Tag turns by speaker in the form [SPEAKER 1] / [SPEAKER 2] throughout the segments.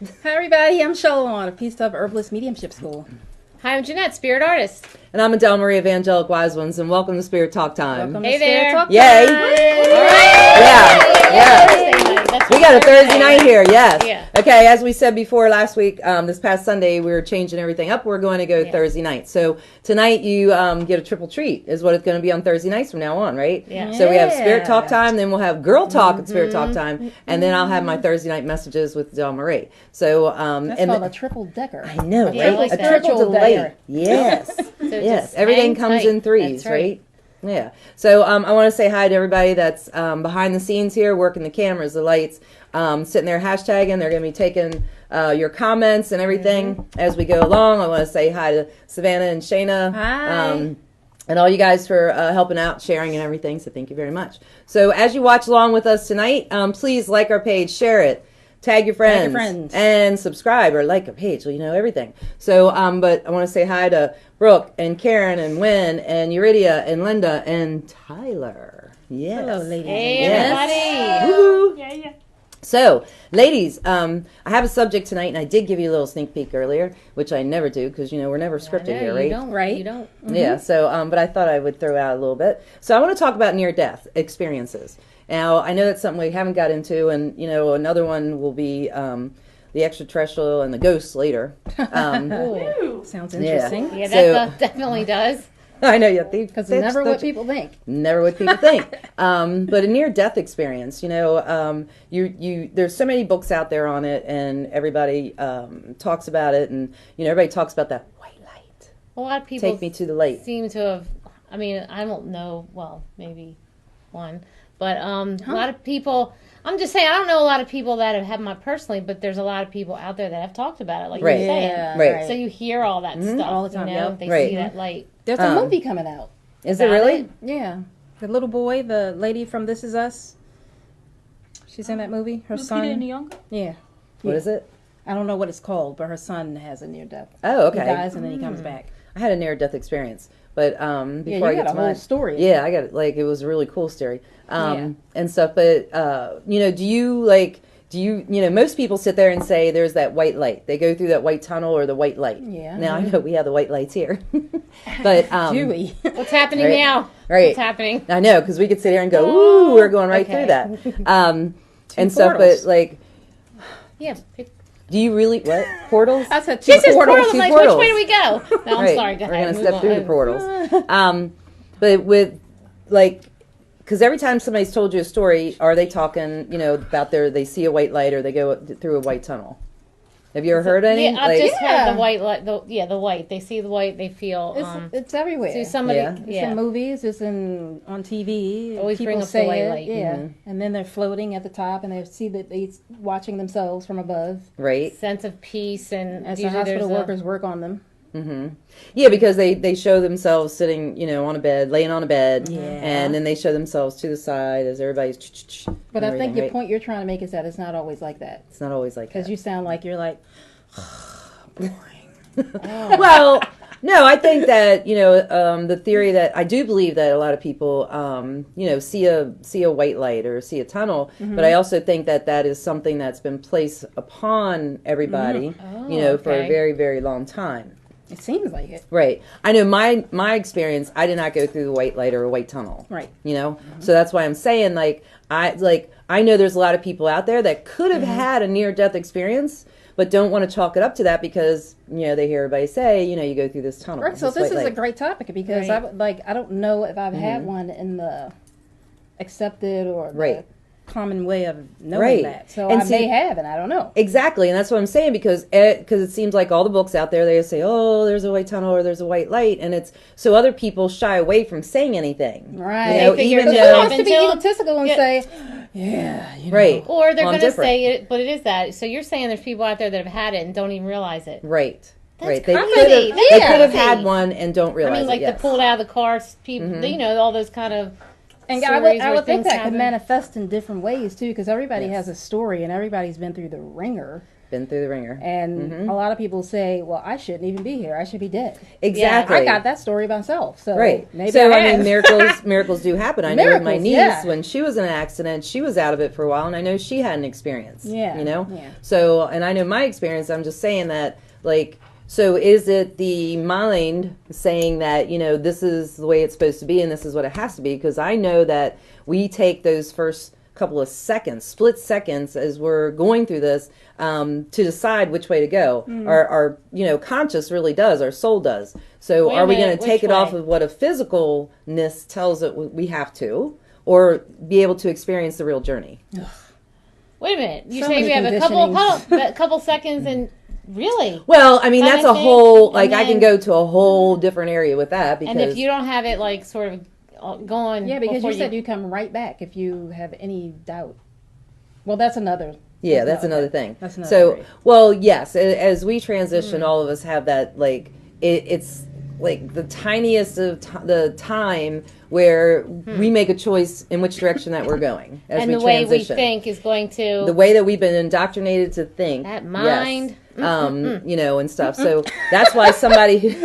[SPEAKER 1] Hi everybody, I'm Shalom, a Peace Love Herbalist Mediumship School.
[SPEAKER 2] Hi, I'm Jeanette, Spirit Artist.
[SPEAKER 3] And I'm Adele Marie, Evangelic Wise Ones, and welcome to Spirit Talk Time.
[SPEAKER 1] Welcome
[SPEAKER 2] Hey
[SPEAKER 1] to Spirit
[SPEAKER 2] there.
[SPEAKER 1] Talk
[SPEAKER 3] Yay!
[SPEAKER 1] Time.
[SPEAKER 2] All right.
[SPEAKER 3] Yeah. We got a Thursday night here, yes.
[SPEAKER 2] Yeah.
[SPEAKER 3] Okay, as we said before last week, this past Sunday, we were changing everything up. We're going to go Thursday night. So tonight you get a triple treat is what it's going to be on Thursday nights from now on, right?
[SPEAKER 2] Yeah.
[SPEAKER 3] So we have Spirit Talk Time, then we'll have Girl Talk at Spirit Talk Time, and then I'll have my Thursday night messages with Del Marie. So,
[SPEAKER 1] That's called a triple decker.
[SPEAKER 3] I know,
[SPEAKER 2] Yeah, I
[SPEAKER 3] right?
[SPEAKER 2] like
[SPEAKER 3] a
[SPEAKER 2] that.
[SPEAKER 3] triple
[SPEAKER 1] Triple
[SPEAKER 3] delay.
[SPEAKER 1] decker.
[SPEAKER 3] Yes.
[SPEAKER 2] So
[SPEAKER 3] Yes,
[SPEAKER 2] just
[SPEAKER 3] everything
[SPEAKER 2] hang
[SPEAKER 3] comes
[SPEAKER 2] tight.
[SPEAKER 3] in threes,
[SPEAKER 2] That's right?
[SPEAKER 3] Yeah. So I want to say hi to everybody that's behind the scenes here, working the cameras, the lights, sitting there hashtagging. They're going to be taking your comments and everything as we go along. I want to say hi to Savannah and Shayna.
[SPEAKER 1] Hi.
[SPEAKER 3] And all you guys for helping out, sharing, and everything. So thank you very much. So as you watch along with us tonight, please like our page, share it. Tag your friends, and subscribe or like a page so you know everything. So, but I want to say hi to Brooke and Karen and Wynn and Eurydia and Linda and Tyler. Yes.
[SPEAKER 1] Hello, ladies.
[SPEAKER 2] Hey,
[SPEAKER 3] Yes.
[SPEAKER 2] everybody.
[SPEAKER 3] Woo-hoo.
[SPEAKER 2] Yeah.
[SPEAKER 3] So, ladies, I have a subject tonight, and I did give you a little sneak peek earlier, which I never do because, we're never scripted here, right?
[SPEAKER 2] You don't.
[SPEAKER 1] Right.
[SPEAKER 2] You don't.
[SPEAKER 3] Yeah, so, but I thought I would throw out a little bit. So I want to talk about near-death experiences. Now, I know that's something we haven't got into, and, another one will be the extraterrestrial and the ghosts later.
[SPEAKER 1] Sounds interesting.
[SPEAKER 2] Yeah,
[SPEAKER 3] So-
[SPEAKER 2] that definitely does.
[SPEAKER 3] I know, yeah.
[SPEAKER 1] Because it's never what people think.
[SPEAKER 3] Never what people think. But a near-death experience, there's so many books out there on it, and everybody talks about it, and, everybody talks about that white light.
[SPEAKER 2] A lot of people
[SPEAKER 3] Take me to the light.
[SPEAKER 2] seem to have, I don't know, well, maybe one, but a lot of people, I'm just saying, I don't know a lot of people that have had my personally, but there's a lot of people out there that have talked about it, like
[SPEAKER 3] Right.
[SPEAKER 2] you're saying.
[SPEAKER 1] Yeah,
[SPEAKER 3] Right.
[SPEAKER 2] So you hear all that stuff
[SPEAKER 1] All the time, yep.
[SPEAKER 2] They
[SPEAKER 3] Right.
[SPEAKER 2] see that light.
[SPEAKER 1] There's a movie coming out.
[SPEAKER 3] Is it
[SPEAKER 2] About
[SPEAKER 3] really?
[SPEAKER 2] it?
[SPEAKER 1] Yeah. The little boy, the lady from This Is Us. She's in that movie. Her son. Yeah.
[SPEAKER 3] What is it?
[SPEAKER 1] I don't know what it's called, but her son has a near death.
[SPEAKER 3] Oh, okay.
[SPEAKER 1] He dies and then he comes back.
[SPEAKER 3] I had a near-death experience, but before
[SPEAKER 1] you
[SPEAKER 3] I get
[SPEAKER 1] got
[SPEAKER 3] to
[SPEAKER 1] a whole
[SPEAKER 3] mine,
[SPEAKER 1] story.
[SPEAKER 3] yeah, I got it was a really cool story,
[SPEAKER 1] Yeah.
[SPEAKER 3] and stuff. But do you most people sit there and say there's that white light. They go through that white tunnel or the white light.
[SPEAKER 1] Yeah.
[SPEAKER 3] Now I know we have the white lights here, but
[SPEAKER 1] Do we?
[SPEAKER 2] What's happening
[SPEAKER 3] Right.
[SPEAKER 2] now?
[SPEAKER 3] Right.
[SPEAKER 2] What's happening?
[SPEAKER 3] I know because we could sit here and go, ooh, we're going right
[SPEAKER 2] Okay.
[SPEAKER 3] through that, and stuff.
[SPEAKER 1] portals.
[SPEAKER 3] But like,
[SPEAKER 2] Yeah.
[SPEAKER 3] do you really what portals?
[SPEAKER 1] I said two
[SPEAKER 2] This is
[SPEAKER 1] portals.
[SPEAKER 2] portal.
[SPEAKER 3] two
[SPEAKER 2] Like,
[SPEAKER 3] portals.
[SPEAKER 2] which way do we go? No, I'm
[SPEAKER 3] Right.
[SPEAKER 2] sorry. Go
[SPEAKER 3] We're
[SPEAKER 2] ahead.
[SPEAKER 3] gonna
[SPEAKER 2] Move
[SPEAKER 3] step
[SPEAKER 2] on.
[SPEAKER 3] through the portals. But with like, because every time somebody's told you a story, are they talking, about they see a white light or they go through a white tunnel? Have you ever heard any?
[SPEAKER 2] Yeah, I've just
[SPEAKER 1] Yeah.
[SPEAKER 2] heard the white light. The white. They see the white. They feel.
[SPEAKER 1] It's everywhere.
[SPEAKER 2] See somebody.
[SPEAKER 3] Yeah.
[SPEAKER 1] It's in movies. It's on TV.
[SPEAKER 2] Always
[SPEAKER 1] People
[SPEAKER 2] bring up the
[SPEAKER 1] say
[SPEAKER 2] white
[SPEAKER 1] it,
[SPEAKER 2] light.
[SPEAKER 1] Yeah,
[SPEAKER 3] Mm-hmm.
[SPEAKER 1] and then they're floating at the top, and they see that they're watching themselves from above
[SPEAKER 3] Right.
[SPEAKER 2] Sense of peace and
[SPEAKER 1] as the
[SPEAKER 2] usually
[SPEAKER 1] hospital
[SPEAKER 2] there's
[SPEAKER 1] workers work on them.
[SPEAKER 3] Yeah, because they show themselves sitting, on a bed, laying on a bed,
[SPEAKER 1] Yeah.
[SPEAKER 3] and then they show themselves to the side as everybody's.
[SPEAKER 1] But I think
[SPEAKER 3] everything,
[SPEAKER 1] your
[SPEAKER 3] right?
[SPEAKER 1] point you're trying to make is that it's not always like that
[SPEAKER 3] It's not always like
[SPEAKER 1] because
[SPEAKER 3] that.
[SPEAKER 1] you sound like you're like,
[SPEAKER 3] Well, no, I think that the theory that I do believe that a lot of people see a white light or see a tunnel, but I also think that is something that's been placed upon everybody, for a
[SPEAKER 2] okay.
[SPEAKER 3] very, very long time.
[SPEAKER 1] it seems like it.
[SPEAKER 3] Right. I know my experience. I did not go through the white light or a white tunnel.
[SPEAKER 1] Right.
[SPEAKER 3] So that's why I'm saying I know there's a lot of people out there that could have had a near death experience, but don't want to chalk it up to that because they hear everybody say you go through this tunnel.
[SPEAKER 1] Right. So this is
[SPEAKER 3] white
[SPEAKER 1] a
[SPEAKER 3] light.
[SPEAKER 1] great topic because I don't know if I've had one in the accepted or the
[SPEAKER 3] Right.
[SPEAKER 1] common way of knowing
[SPEAKER 3] Right.
[SPEAKER 1] that. So
[SPEAKER 3] And
[SPEAKER 1] I
[SPEAKER 3] see-
[SPEAKER 1] may have, and I don't know.
[SPEAKER 3] Exactly, and that's what I'm saying because it seems like all the books out there they say, oh, there's a white tunnel or there's a white light, and it's so other people shy away from saying anything.
[SPEAKER 1] Right.
[SPEAKER 2] They figure
[SPEAKER 3] even
[SPEAKER 2] it
[SPEAKER 1] Who
[SPEAKER 3] though
[SPEAKER 1] wants to be
[SPEAKER 2] Until-
[SPEAKER 1] egotistical and
[SPEAKER 2] Yeah.
[SPEAKER 1] say, yeah,
[SPEAKER 3] right,
[SPEAKER 2] Or they're
[SPEAKER 3] Well, I'm
[SPEAKER 2] going to
[SPEAKER 3] different.
[SPEAKER 2] say it, but it is that. So you're saying there's people out there that have had it and don't even realize it.
[SPEAKER 3] right,
[SPEAKER 2] That's
[SPEAKER 3] right. They
[SPEAKER 2] crazy.
[SPEAKER 3] could have
[SPEAKER 2] That's
[SPEAKER 3] they could have
[SPEAKER 2] crazy.
[SPEAKER 3] had one and don't
[SPEAKER 2] I
[SPEAKER 3] realize
[SPEAKER 2] mean, like
[SPEAKER 3] it. Yes.
[SPEAKER 2] the pulled out of the car, people, all those kind of.
[SPEAKER 1] And I would think that could manifest in different ways too, because everybody has a story and everybody's been through the ringer.
[SPEAKER 3] Been through the ringer.
[SPEAKER 1] And a lot of people say, well, I shouldn't even be here. I should be dead.
[SPEAKER 3] Exactly.
[SPEAKER 1] I got that story myself. So maybe
[SPEAKER 3] I mean, miracles do happen. I know with my niece, when she was in an accident, she was out of it for a while, and I know she had an experience.
[SPEAKER 1] Yeah.
[SPEAKER 3] You know? Yeah. So, and I know my experience, I'm just saying that, like, so is it the mind saying that, you know, this is the way it's supposed to be and this is what it has to be? Because I know that we take those first couple of seconds, split seconds, as we're going through this to decide which way to go. Our you know, conscious really does, our soul does. So are we going to take it off of what a physicalness tells it we have to, or be able to experience the real journey?
[SPEAKER 2] Wait a minute. You say we have a couple seconds and really?
[SPEAKER 3] Well, I mean, that's a whole, like, then, I can go to a whole different area with that. Because,
[SPEAKER 2] and if you don't have it, like, sort of going...
[SPEAKER 1] Yeah, because you said you come right back if you have any doubt. Well, that's another...
[SPEAKER 3] Yeah, that's another thing.
[SPEAKER 1] That's another
[SPEAKER 3] so,
[SPEAKER 1] theory.
[SPEAKER 3] Well, yes, as we transition, all of us have that, like, it's like the tiniest of the time where we make a choice in which direction that we're going as
[SPEAKER 2] and
[SPEAKER 3] we
[SPEAKER 2] the way
[SPEAKER 3] transition.
[SPEAKER 2] We think is going to...
[SPEAKER 3] The way that we've been indoctrinated to think.
[SPEAKER 2] That mind.
[SPEAKER 3] Yes. You know, and stuff. So that's why somebody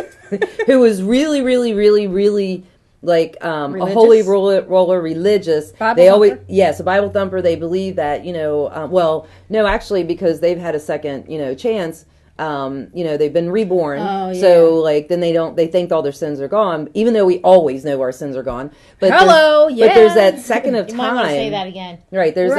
[SPEAKER 3] who was really, really, really, really like a holy roller religious, they always, a Bible thumper, they believe that, you know, well, no, actually, because they've had a second, you know, chance. You know, they've been reborn. Oh, yeah. So like then they think all their sins are gone, even though we always know our sins are gone. But but there's that second of time.
[SPEAKER 2] You might want to say that again.
[SPEAKER 3] Right. There's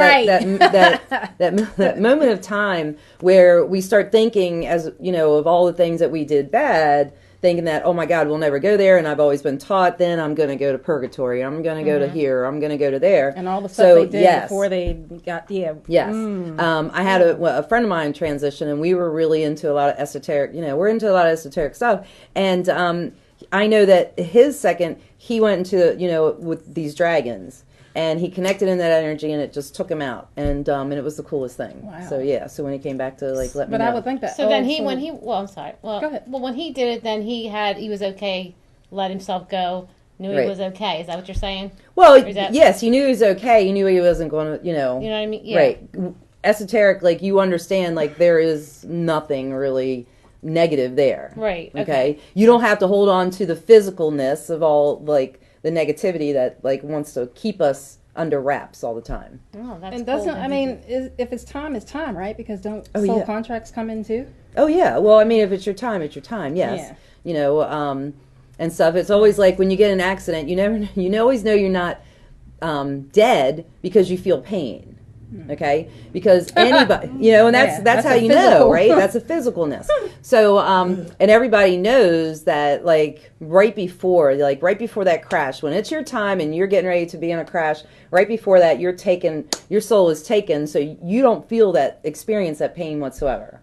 [SPEAKER 3] that moment of time where we start thinking, as you know, of all the things that we did bad, thinking that, oh my God, we'll never go there, and I've always been taught then I'm going to go to purgatory, I'm going to go to here, I'm going to go to there.
[SPEAKER 1] And all the stuff they did before they got,
[SPEAKER 3] Yes. I had a friend of mine transition, and we were really into a lot of esoteric, you know, we're into a lot of esoteric stuff. And I know that his second, he went into, you know, with these dragons. And he connected in that energy, and it just took him out, and it was the coolest thing. Wow. So yeah, so when he came back to like let me know.
[SPEAKER 1] But I would think that.
[SPEAKER 2] So then I'm sorry. Well,
[SPEAKER 1] go ahead.
[SPEAKER 2] Well, when he did it, then he was okay, let himself go, knew he was okay. Is that what you're saying?
[SPEAKER 3] Well, yes, he knew he was okay. He knew he wasn't going to, you know.
[SPEAKER 2] You know what I mean? Yeah.
[SPEAKER 3] Right. Esoteric, like you understand, like there is nothing really negative there.
[SPEAKER 2] Right.
[SPEAKER 3] Okay. You don't have to hold on to the physicalness of all like the negativity that like wants to keep us under wraps all the time.
[SPEAKER 2] Oh, that's
[SPEAKER 1] and doesn't
[SPEAKER 2] cool.
[SPEAKER 1] I mean, if it's time, it's time, right? Because don't soul contracts come in too?
[SPEAKER 3] Oh yeah. Well, I mean, if it's your time, it's your time. Yes. Yeah. You know, and stuff. It's always like when you get in an accident, you always know you're not dead because you feel pain. Okay, because anybody, you know, and that's how you know, right? That's a physicalness. So, and everybody knows that, like right before that crash, when it's your time and you're getting ready to be in a crash, right before that, your soul is taken, so you don't feel that experience that pain whatsoever.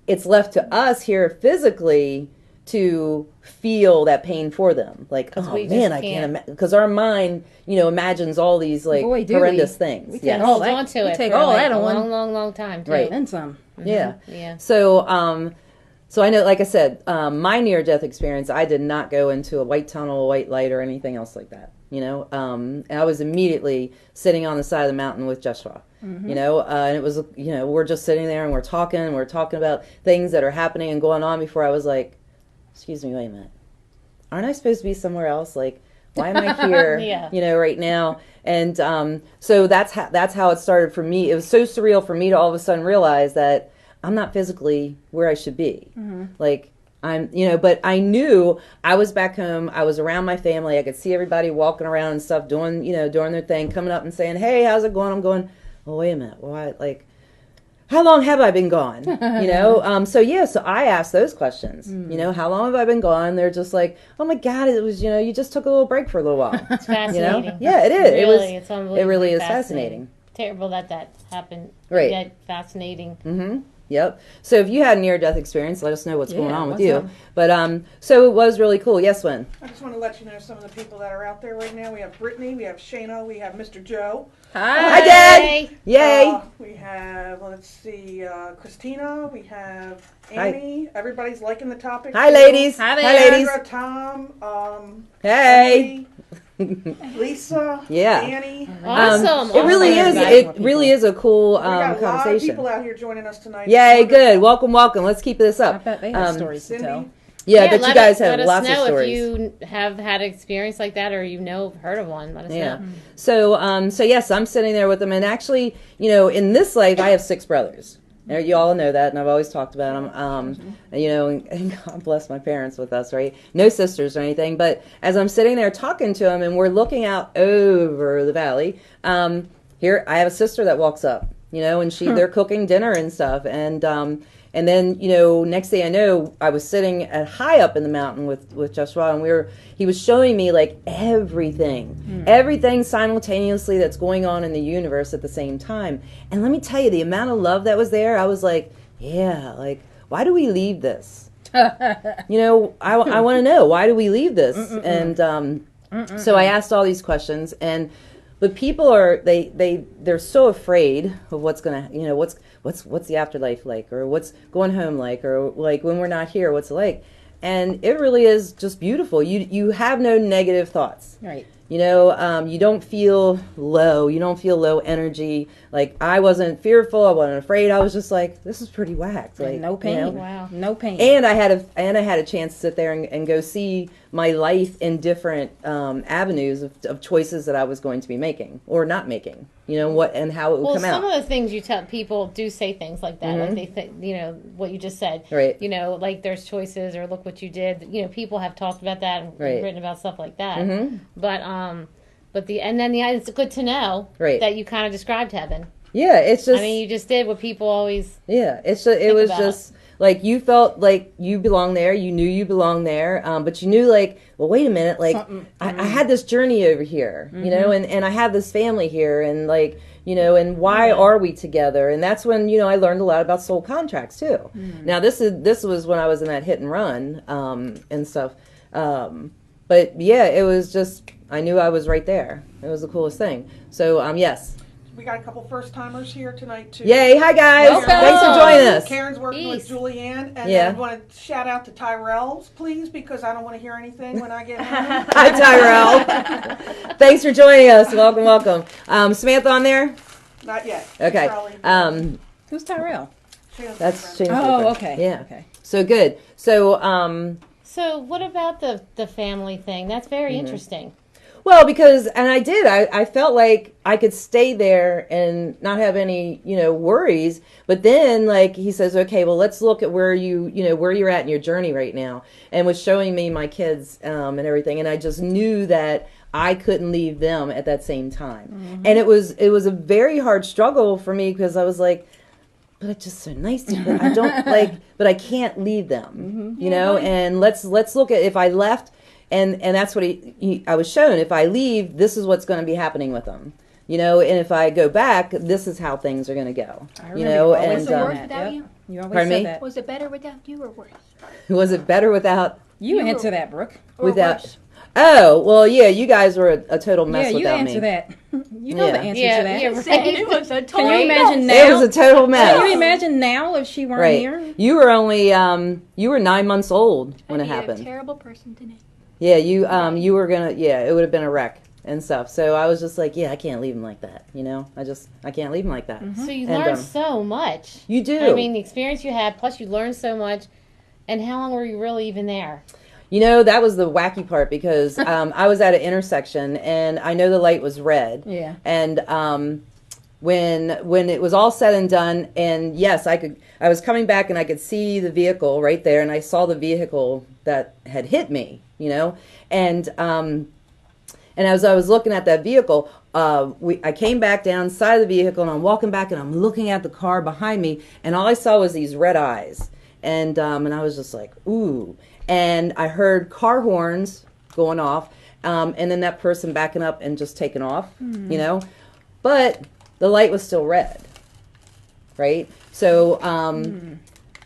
[SPEAKER 3] It's left to us here physically to feel that pain for them, like, oh man, I can't imagine, because our mind, you know, imagines all these like horrendous things.
[SPEAKER 2] We take hold on to it. Take all that a long time too.
[SPEAKER 3] Right,
[SPEAKER 1] and some.
[SPEAKER 3] Yeah. So, so I know, like I said, my near-death experience, I did not go into a white tunnel, a white light, or anything else like that. You know, and I was immediately sitting on the side of the mountain with Joshua. You know, and it was, you know, we're just sitting there and we're talking about things that are happening and going on before I was like, excuse me, wait a minute. Aren't I supposed to be somewhere else? Like, why am I here? You know, right now? And so that's how it started for me. It was so surreal for me to all of a sudden realize that I'm not physically where I should be. Like I'm, you know, but I knew I was back home. I was around my family. I could see everybody walking around and stuff, doing their thing, coming up and saying, "Hey, how's it going?" I'm going, "Well, wait a minute. Why? Like, how long have I been gone?" You know? So I asked those questions. You know, how long have I been gone? They're just like, "Oh my God, it was, you know, you just took a little break for a little while."
[SPEAKER 2] It's fascinating.
[SPEAKER 3] You know? Yeah, it is.
[SPEAKER 2] Really, it's unbelievable.
[SPEAKER 3] It really is fascinating.
[SPEAKER 2] Terrible that happened.
[SPEAKER 3] Right.
[SPEAKER 2] Yet fascinating.
[SPEAKER 3] Mm-hmm. Yep. So if you had a near-death experience, let us know what's going on with you. But so it was really cool. Yes, Lynn?
[SPEAKER 4] I just want to let you know some of the people that are out there right now. We have Brittany, we have Shayna, we have Mr. Joe.
[SPEAKER 3] Hi, Dad! Yay!
[SPEAKER 4] We have, let's see, Christina, we have Amy. Hi. Everybody's liking the topic.
[SPEAKER 3] Hi, ladies.
[SPEAKER 1] Hi,
[SPEAKER 3] ladies.
[SPEAKER 4] Sandra, Tom.
[SPEAKER 3] Hey.
[SPEAKER 4] Lisa,
[SPEAKER 3] Yeah.
[SPEAKER 4] Annie.
[SPEAKER 2] Awesome.
[SPEAKER 3] It really
[SPEAKER 2] Awesome.
[SPEAKER 3] is. It really is a cool
[SPEAKER 4] We got a lot of
[SPEAKER 3] conversation.
[SPEAKER 4] people out here joining us tonight.
[SPEAKER 3] Yay, good. Welcome, welcome. Let's keep this
[SPEAKER 1] I
[SPEAKER 3] up.
[SPEAKER 1] bet they have stories to
[SPEAKER 4] Cindy.
[SPEAKER 1] tell.
[SPEAKER 3] Yeah, I bet you guys
[SPEAKER 2] let
[SPEAKER 3] have
[SPEAKER 2] us
[SPEAKER 3] lots of
[SPEAKER 2] know
[SPEAKER 3] stories.
[SPEAKER 2] if you have had an experience like that or heard of one. Let us
[SPEAKER 3] Yeah.
[SPEAKER 2] know.
[SPEAKER 3] So yes, I'm sitting there with them, and actually, in this life, I have 6 brothers. You all know that, and I've always talked about them. And God bless my parents with us, right? No sisters or anything, but as I'm sitting there talking to them, and we're looking out over the valley, here I have a sister that walks up, and they're cooking dinner and stuff, and then, next thing I know, I was sitting at high up in the mountain with Joshua, and he was showing me like everything simultaneously that's going on in the universe at the same time. And let me tell you, the amount of love that was there, I was like, yeah, like, why do we leave this? I want to know, why do we leave this? And so I asked all these questions, but people they're so afraid of what's gonna, what's the afterlife like, or what's going home like, or like when we're not here, what's it like? And it really is just beautiful. You have no negative thoughts.
[SPEAKER 1] Right.
[SPEAKER 3] You don't feel low. You don't feel low energy. Like, I wasn't fearful. I wasn't afraid. I was just like, this is pretty whacked. Like,
[SPEAKER 1] No pain.
[SPEAKER 2] Wow.
[SPEAKER 1] No pain.
[SPEAKER 3] And I had a chance to sit there and go see my life in different avenues of choices that I was going to be making or not making. What and how it would come out.
[SPEAKER 2] Some of the things you tell people do say things like that, like they think, what you just said.
[SPEAKER 3] Right.
[SPEAKER 2] Like there's choices or look what you did. People have talked about that and
[SPEAKER 3] Right.
[SPEAKER 2] written about stuff like that. But it's good to know
[SPEAKER 3] Right.
[SPEAKER 2] that you kind of described heaven.
[SPEAKER 3] Yeah, it's just.
[SPEAKER 2] I mean, you just did what people always.
[SPEAKER 3] Yeah, it was
[SPEAKER 2] about.
[SPEAKER 3] just like you felt like you belonged there. You knew you belonged there, but you knew like, well, wait a minute, like I had this journey over here, and I have this family here, and like, and why are we together? And that's when I learned a lot about soul contracts too. Now this was when I was in that hit and run and stuff, but yeah, it was just I knew I was right there. It was the coolest thing. So yes.
[SPEAKER 4] We got a couple first timers here tonight too.
[SPEAKER 3] Yay! Hi guys.
[SPEAKER 1] Welcome.
[SPEAKER 3] Thanks for joining us.
[SPEAKER 4] Karen's working with
[SPEAKER 2] Peace.
[SPEAKER 4] Julianne, and
[SPEAKER 3] Yeah.
[SPEAKER 4] I want to shout out to Tyrell, please, because I don't want to hear anything when I get home.
[SPEAKER 3] Hi, Tyrell. Thanks for joining us. Welcome, welcome. Samantha on there?
[SPEAKER 4] Not yet.
[SPEAKER 3] Okay.
[SPEAKER 4] Probably.
[SPEAKER 1] Who's Tyrell?
[SPEAKER 4] Shannon's
[SPEAKER 3] That's
[SPEAKER 4] boyfriend.
[SPEAKER 3] Shane's
[SPEAKER 1] Oh,
[SPEAKER 3] boyfriend.
[SPEAKER 1] okay.
[SPEAKER 3] Yeah.
[SPEAKER 1] Okay.
[SPEAKER 3] So good. So,
[SPEAKER 2] So what about the family thing? That's very interesting.
[SPEAKER 3] well, because, and I did, I felt like I could stay there and not have any, worries. But then, like, he says, okay, well, let's look at where where you're at in your journey right now. And was showing me my kids and everything. And I just knew that I couldn't leave them at that same time. And it was a very hard struggle for me because I was like, but it's just so nice to but I don't but I can't leave them, and let's look at if I left. And that's what I was shown. If I leave, this is what's going to be happening with them, and if I go back, this is how things are going to go,
[SPEAKER 1] I remember you always
[SPEAKER 3] and
[SPEAKER 1] said
[SPEAKER 5] worse
[SPEAKER 1] that.
[SPEAKER 5] without
[SPEAKER 1] Yep.
[SPEAKER 5] you?
[SPEAKER 1] You always
[SPEAKER 3] Pardon
[SPEAKER 1] said
[SPEAKER 3] me?
[SPEAKER 1] that.
[SPEAKER 5] Was it better without you or worse?
[SPEAKER 3] was it better without
[SPEAKER 1] You
[SPEAKER 5] You
[SPEAKER 1] answer
[SPEAKER 5] were-
[SPEAKER 1] that, Brooke.
[SPEAKER 5] Or
[SPEAKER 3] without?
[SPEAKER 5] worse?
[SPEAKER 3] Oh well, yeah, you guys were a total mess
[SPEAKER 1] Yeah, you
[SPEAKER 3] without
[SPEAKER 1] answer
[SPEAKER 3] me.
[SPEAKER 1] that. You know the
[SPEAKER 3] Yeah.
[SPEAKER 1] answer
[SPEAKER 2] Yeah,
[SPEAKER 1] to that.
[SPEAKER 2] yeah, right.
[SPEAKER 5] Saying it was a total
[SPEAKER 1] Can you imagine
[SPEAKER 5] mess.
[SPEAKER 1] now?
[SPEAKER 3] It was a total mess.
[SPEAKER 1] Can you imagine now if she weren't
[SPEAKER 3] Right.
[SPEAKER 1] here?
[SPEAKER 3] You were only you were 9 months old when
[SPEAKER 5] I'd
[SPEAKER 3] it
[SPEAKER 5] be a
[SPEAKER 3] happened.
[SPEAKER 5] terrible person today.
[SPEAKER 3] Yeah, you were gonna it would have been a wreck and stuff. So I was just like, yeah, I can't leave him like that. I can't leave him like that.
[SPEAKER 2] So you
[SPEAKER 3] And,
[SPEAKER 2] learn so much.
[SPEAKER 3] You do.
[SPEAKER 2] I mean, the experience you had, plus you learned so much. And how long were you really even there?
[SPEAKER 3] That was the wacky part because I was at an intersection and I know the light was red.
[SPEAKER 1] Yeah.
[SPEAKER 3] And when it was all said and done, and yes, I was coming back and I could see the vehicle right there, and I saw the vehicle that had hit me. And as I was looking at that vehicle, I came back down side of the vehicle and I'm walking back and I'm looking at the car behind me, and all I saw was these red eyes, and I was just like, ooh. And I heard car horns going off, and then that person backing up and just taking off, But the light was still red, right? So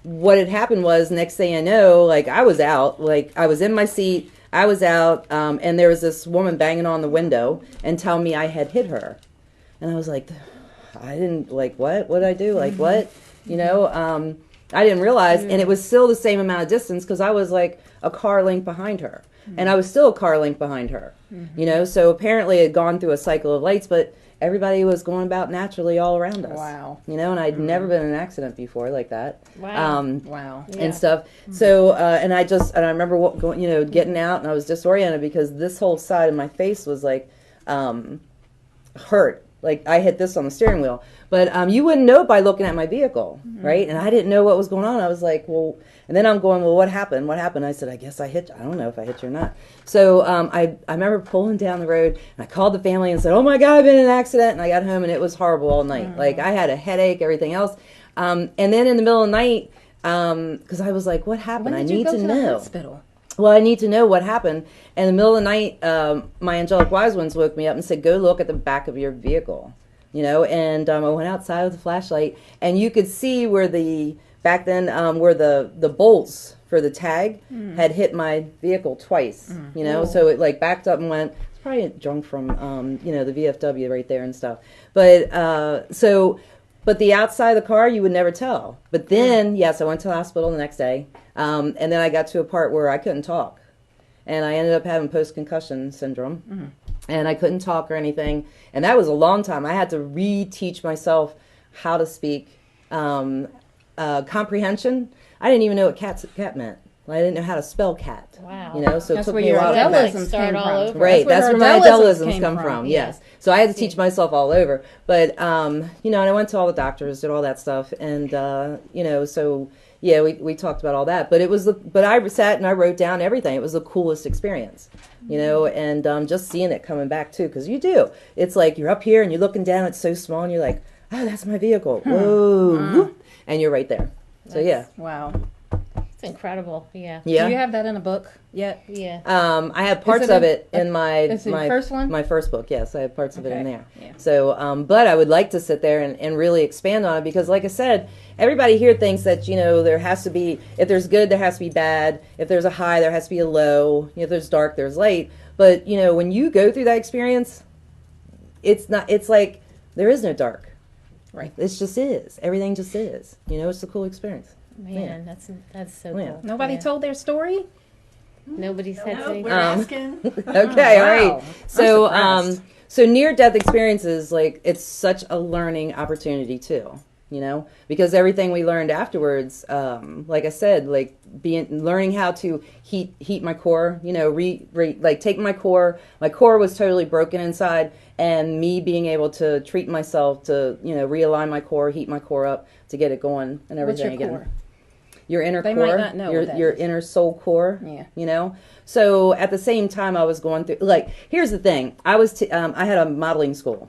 [SPEAKER 3] what had happened was, next thing I know, like I was out, like I was in my seat, I was out, and there was this woman banging on the window and telling me I had hit her. And I was like, I didn't, like, what? What did I do? Like, what? I didn't realize, and it was still the same amount of distance because I was like a car length behind her, and I was still a car length behind her. You know, so apparently it had gone through a cycle of lights, but everybody was going about naturally all around us.
[SPEAKER 1] Wow.
[SPEAKER 3] You know, and I'd never been in an accident before like that.
[SPEAKER 2] Wow.
[SPEAKER 1] Wow.
[SPEAKER 2] Yeah.
[SPEAKER 3] And stuff. So, and I remember going, getting out, and I was disoriented because this whole side of my face was like hurt. Like I hit this on the steering wheel, but you wouldn't know by looking at my vehicle, right? And I didn't know what was going on. I was like, well, and then I'm going, well, what happened? What happened? I said, I guess I hit you. I don't know if I hit you or not. So I remember pulling down the road, and I called the family and said, oh my God, I've been in an accident. And I got home, and it was horrible all night. Like I had a headache, everything else. And then in the middle of the night, because I was like, what happened?
[SPEAKER 1] When
[SPEAKER 3] I
[SPEAKER 1] did you
[SPEAKER 3] need
[SPEAKER 1] go
[SPEAKER 3] to
[SPEAKER 1] to
[SPEAKER 3] know.
[SPEAKER 1] the hospital?
[SPEAKER 3] Well, I need to know what happened. And in the middle of the night, my angelic wise ones woke me up and said, go look at the back of your vehicle. And I went outside with a flashlight, and you could see where back then, where the bolts for the tag had hit my vehicle twice, so it like backed up and went, it's probably drunk from, the VFW right there and stuff. But, but the outside of the car, you would never tell. But then, yes, I went to the hospital the next day, and then I got to a part where I couldn't talk. And I ended up having post-concussion syndrome. And I couldn't talk or anything. And that was a long time. I had to reteach myself how to speak. Comprehension. I didn't even know what cat meant. I didn't know how to spell cat.
[SPEAKER 2] Wow.
[SPEAKER 3] So
[SPEAKER 1] That's
[SPEAKER 3] it took
[SPEAKER 1] where
[SPEAKER 3] me a
[SPEAKER 1] your
[SPEAKER 3] while to
[SPEAKER 1] Adelisms
[SPEAKER 2] start
[SPEAKER 1] came
[SPEAKER 2] all
[SPEAKER 1] from.
[SPEAKER 2] over.
[SPEAKER 3] Right, that's where my Adelisms come from. Yes. So I had to teach myself all over. But, and I went to all the doctors, did all that stuff. And, so, yeah, we talked about all that. But but I sat and I wrote down everything. It was the coolest experience, and just seeing it coming back, too, because you do. It's like you're up here and you're looking down. It's so small and you're like, oh, that's my vehicle. Whoa. And you're right there. So, yeah.
[SPEAKER 1] Wow.
[SPEAKER 2] It's incredible. Yeah.
[SPEAKER 3] Yeah.
[SPEAKER 1] Do you have that in a book yet?
[SPEAKER 2] Yeah.
[SPEAKER 3] I have parts of it in my
[SPEAKER 1] first one?
[SPEAKER 3] my first book. Yes, I have parts of it in there.
[SPEAKER 1] Yeah.
[SPEAKER 3] So, but I would like to sit there and really expand on it because, like I said, everybody here thinks that there has to be, if there's good, there has to be bad. If there's a high, there has to be a low. If there's dark, there's light. But when you go through that experience, it's not. It's like there is no dark.
[SPEAKER 1] Right.
[SPEAKER 3] It just is. Everything just is. It's a cool experience.
[SPEAKER 2] Man, that's so
[SPEAKER 3] Yeah.
[SPEAKER 2] cool.
[SPEAKER 1] Nobody
[SPEAKER 2] Yeah.
[SPEAKER 1] told their story?
[SPEAKER 2] Nobody said
[SPEAKER 4] No,
[SPEAKER 2] anything.
[SPEAKER 4] we're asking.
[SPEAKER 3] Okay, all right.
[SPEAKER 1] Wow.
[SPEAKER 3] So,
[SPEAKER 1] I'm surprised.
[SPEAKER 3] so near-death experiences, like, it's such a learning opportunity too. Because everything we learned afterwards, like I said, like learning how to heat my core, like taking my core was totally broken inside, and me being able to treat myself to, realign my core, heat my core up to get it going and everything
[SPEAKER 1] What's your
[SPEAKER 3] again.
[SPEAKER 1] core?
[SPEAKER 3] Your inner
[SPEAKER 1] They
[SPEAKER 3] core,
[SPEAKER 1] might not know what that
[SPEAKER 3] your
[SPEAKER 1] is.
[SPEAKER 3] inner soul core.
[SPEAKER 1] Yeah.
[SPEAKER 3] So at the same time, I was going through. Like, here's the thing: I had a modeling school,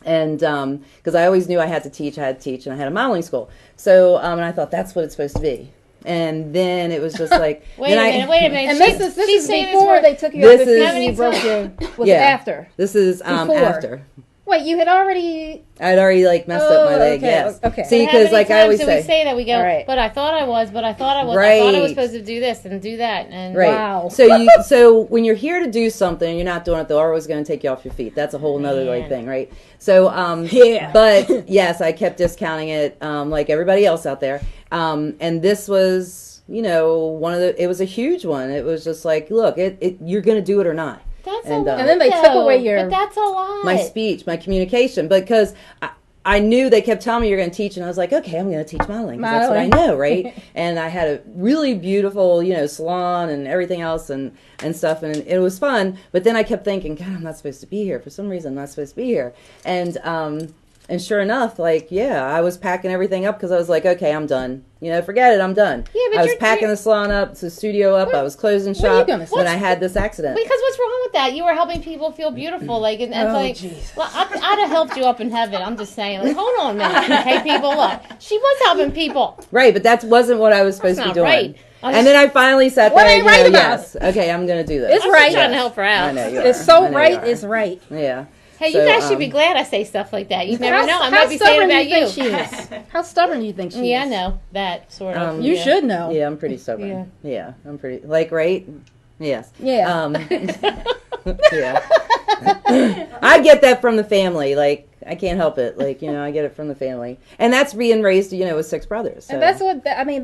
[SPEAKER 3] and because I always knew I had to teach, and I had a modeling school. So and I thought that's what it's supposed to be. And then it was just like,
[SPEAKER 2] Wait a minute.
[SPEAKER 1] And
[SPEAKER 2] She's
[SPEAKER 1] this is
[SPEAKER 2] saying
[SPEAKER 1] before they took you
[SPEAKER 3] This
[SPEAKER 1] up
[SPEAKER 3] is-
[SPEAKER 1] and you broke your... Was
[SPEAKER 3] Yeah.
[SPEAKER 1] it after?
[SPEAKER 3] This is
[SPEAKER 1] Before.
[SPEAKER 3] after.
[SPEAKER 1] Wait, you had already...
[SPEAKER 3] I'd already messed up my leg.
[SPEAKER 1] okay,
[SPEAKER 3] Yes.
[SPEAKER 1] okay.
[SPEAKER 3] See,
[SPEAKER 2] How many
[SPEAKER 3] because I
[SPEAKER 2] times
[SPEAKER 3] always
[SPEAKER 2] do
[SPEAKER 3] say,
[SPEAKER 2] we say that? We go,
[SPEAKER 1] All right.
[SPEAKER 2] but I thought I was, I thought I was
[SPEAKER 3] Right.
[SPEAKER 2] supposed to do this and do that. And
[SPEAKER 3] right.
[SPEAKER 1] Wow.
[SPEAKER 3] So when you're here to do something, and you're not doing it. They're always going to take you off your feet. That's a whole nother
[SPEAKER 2] Man.
[SPEAKER 3] thing, right? So
[SPEAKER 1] Yeah.
[SPEAKER 3] But yes, I kept discounting it, like everybody else out there. And this was, it was a huge one. It was just like, look, you're going to do it or not.
[SPEAKER 2] that's
[SPEAKER 3] And,
[SPEAKER 2] a lot.
[SPEAKER 3] and
[SPEAKER 1] then they took
[SPEAKER 2] though.
[SPEAKER 1] away your-
[SPEAKER 2] But that's a lot.
[SPEAKER 3] My speech, my communication, because I knew they kept telling me you're going to teach, and I was like, okay, I'm going to teach modeling, 'cause that's what I
[SPEAKER 1] Modeling.
[SPEAKER 3] know, right? And I had a really beautiful, salon and everything else and stuff, and it was fun. But then I kept thinking, God, I'm not supposed to be here. For some reason, I'm not supposed to be here. And sure enough, I was packing everything up because I was like, okay, I'm done. Forget it, I'm done.
[SPEAKER 2] Yeah, but
[SPEAKER 3] I was
[SPEAKER 2] you're-
[SPEAKER 3] packing the salon up, the studio up. I was closing
[SPEAKER 1] what are you
[SPEAKER 3] shop
[SPEAKER 1] gonna say?
[SPEAKER 3] when I had this accident.
[SPEAKER 2] Because what's wrong with that? You were helping people feel beautiful, and it's
[SPEAKER 1] Oh,
[SPEAKER 2] like,
[SPEAKER 1] Jesus.
[SPEAKER 2] well, I'd have helped you up in heaven. I'm just saying, hold on a minute, okay, people, look, she was helping people.
[SPEAKER 3] Right, but that wasn't what I was supposed
[SPEAKER 2] That's
[SPEAKER 3] to be
[SPEAKER 2] not
[SPEAKER 3] doing.
[SPEAKER 2] right. I
[SPEAKER 3] And then I finally sat
[SPEAKER 1] What
[SPEAKER 3] there.
[SPEAKER 1] ain't right about
[SPEAKER 3] yes, okay, I'm going to do this.
[SPEAKER 1] It's
[SPEAKER 2] I'm
[SPEAKER 1] right.
[SPEAKER 2] just trying to help her out.
[SPEAKER 3] I know you
[SPEAKER 1] It's
[SPEAKER 3] are.
[SPEAKER 1] so
[SPEAKER 3] I know
[SPEAKER 1] right,
[SPEAKER 3] you are.
[SPEAKER 1] it's right.
[SPEAKER 3] Yeah.
[SPEAKER 2] Hey,
[SPEAKER 3] So,
[SPEAKER 2] you guys should be glad I say stuff like that. You never know. I
[SPEAKER 1] How
[SPEAKER 2] might be saying
[SPEAKER 1] stubborn
[SPEAKER 2] about
[SPEAKER 1] do you
[SPEAKER 2] you.
[SPEAKER 1] think she is? How stubborn do you think she is?
[SPEAKER 2] Yeah, I know that sort of.
[SPEAKER 1] You
[SPEAKER 2] yeah.
[SPEAKER 1] should know.
[SPEAKER 3] Yeah, I'm pretty stubborn. Yeah, I'm pretty right. Yes.
[SPEAKER 1] Yeah.
[SPEAKER 3] Yeah. I get that from the family. Like I can't help it. Like, I get it from the family. And that's being raised, with 6 brothers. So.
[SPEAKER 1] And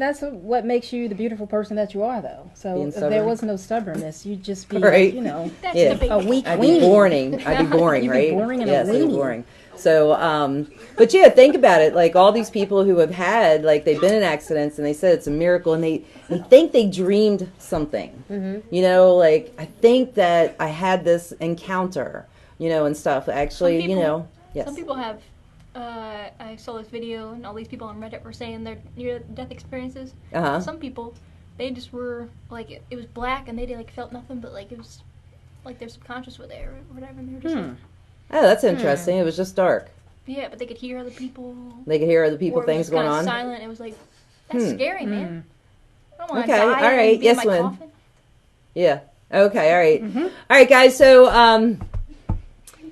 [SPEAKER 1] that's what makes you the beautiful person that you are, though. So if there was no stubbornness, you'd just be,
[SPEAKER 3] right.
[SPEAKER 5] That's
[SPEAKER 3] Yeah.
[SPEAKER 5] the
[SPEAKER 1] a
[SPEAKER 5] big
[SPEAKER 1] weak
[SPEAKER 3] I'd be
[SPEAKER 1] weenie.
[SPEAKER 3] boring. I'd be boring,
[SPEAKER 1] You'd be
[SPEAKER 3] right?
[SPEAKER 1] boring and a
[SPEAKER 3] yes, I'd be
[SPEAKER 1] weenie.
[SPEAKER 3] boring. So, but yeah, think about it. Like all these people who have had, like they've been in accidents and they said it's a miracle and they think they dreamed something.
[SPEAKER 2] Mm-hmm.
[SPEAKER 3] Like I think that I had this encounter, and stuff. Actually,
[SPEAKER 5] Some people-
[SPEAKER 3] yes.
[SPEAKER 5] Some people have. I saw this video, and all these people on Reddit were saying their near-death experiences.
[SPEAKER 3] Uh-huh.
[SPEAKER 5] Some people, they just were like it was black, and they felt nothing, but like it was like their subconscious were there or whatever, and they were just like,
[SPEAKER 3] Oh, that's interesting. It was just dark.
[SPEAKER 5] yeah, but they could hear other people.
[SPEAKER 3] They could hear other people,
[SPEAKER 5] or it
[SPEAKER 3] things
[SPEAKER 5] was
[SPEAKER 3] going
[SPEAKER 5] kinda
[SPEAKER 3] on.
[SPEAKER 5] Silent. It was like that's scary, man. I don't want to
[SPEAKER 3] Okay,
[SPEAKER 5] die
[SPEAKER 3] all
[SPEAKER 5] and
[SPEAKER 3] right,
[SPEAKER 5] be in
[SPEAKER 3] yes,
[SPEAKER 5] my
[SPEAKER 3] Lynn.
[SPEAKER 5] coffin.
[SPEAKER 3] Yeah. Okay. All right. All right, guys. So,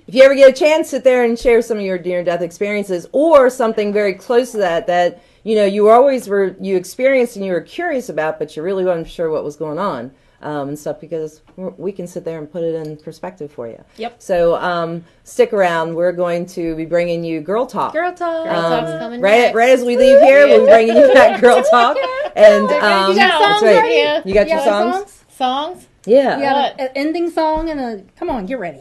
[SPEAKER 3] if you ever get a chance, sit there and share some of your near-death experiences, or something very close to that you experienced and you were curious about, but you really weren't sure what was going on and stuff. Because we can sit there and put it in perspective for you.
[SPEAKER 1] Yep.
[SPEAKER 3] So, stick around. We're going to be bringing you Girl Talk.
[SPEAKER 1] Girl talk.
[SPEAKER 2] Girl Talk's coming
[SPEAKER 3] Right
[SPEAKER 2] next.
[SPEAKER 3] as we leave here, we'll be bringing you that Girl Talk. And
[SPEAKER 2] You got
[SPEAKER 3] that's
[SPEAKER 2] songs
[SPEAKER 3] right.
[SPEAKER 2] already? Yeah.
[SPEAKER 3] You got your
[SPEAKER 1] Yeah,
[SPEAKER 3] songs?
[SPEAKER 2] Songs?
[SPEAKER 3] Yeah.
[SPEAKER 1] You got
[SPEAKER 2] What?
[SPEAKER 1] an ending song and a. Come on, get ready.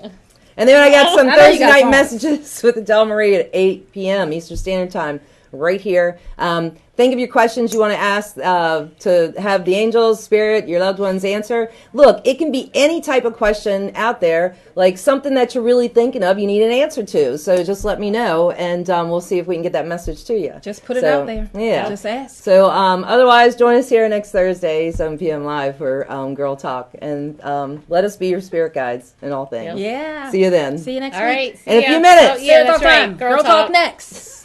[SPEAKER 3] And then I got some
[SPEAKER 1] I know you
[SPEAKER 3] Thursday
[SPEAKER 1] got
[SPEAKER 3] night
[SPEAKER 1] songs.
[SPEAKER 3] messages with Adele Marie at 8 p.m. Eastern Standard Time right here. Think of your questions you want to ask to have the angels, spirit, your loved ones answer. Look, it can be any type of question out there, like something that you're really thinking of, you need an answer to. So just let me know, and we'll see if we can get that message to you.
[SPEAKER 1] Just put it out there.
[SPEAKER 3] Yeah.
[SPEAKER 1] Just ask.
[SPEAKER 3] So otherwise, join us here next Thursday, 7 p.m. live for Girl Talk. And let us be your spirit guides in all things.
[SPEAKER 1] Yeah.
[SPEAKER 3] See you then.
[SPEAKER 1] See you next
[SPEAKER 2] All
[SPEAKER 1] week.
[SPEAKER 2] right.
[SPEAKER 3] In a
[SPEAKER 2] see
[SPEAKER 3] few
[SPEAKER 2] ya.
[SPEAKER 3] minutes.
[SPEAKER 2] Oh, yeah, that's
[SPEAKER 1] Talk time.
[SPEAKER 2] right.
[SPEAKER 1] Girl talk next.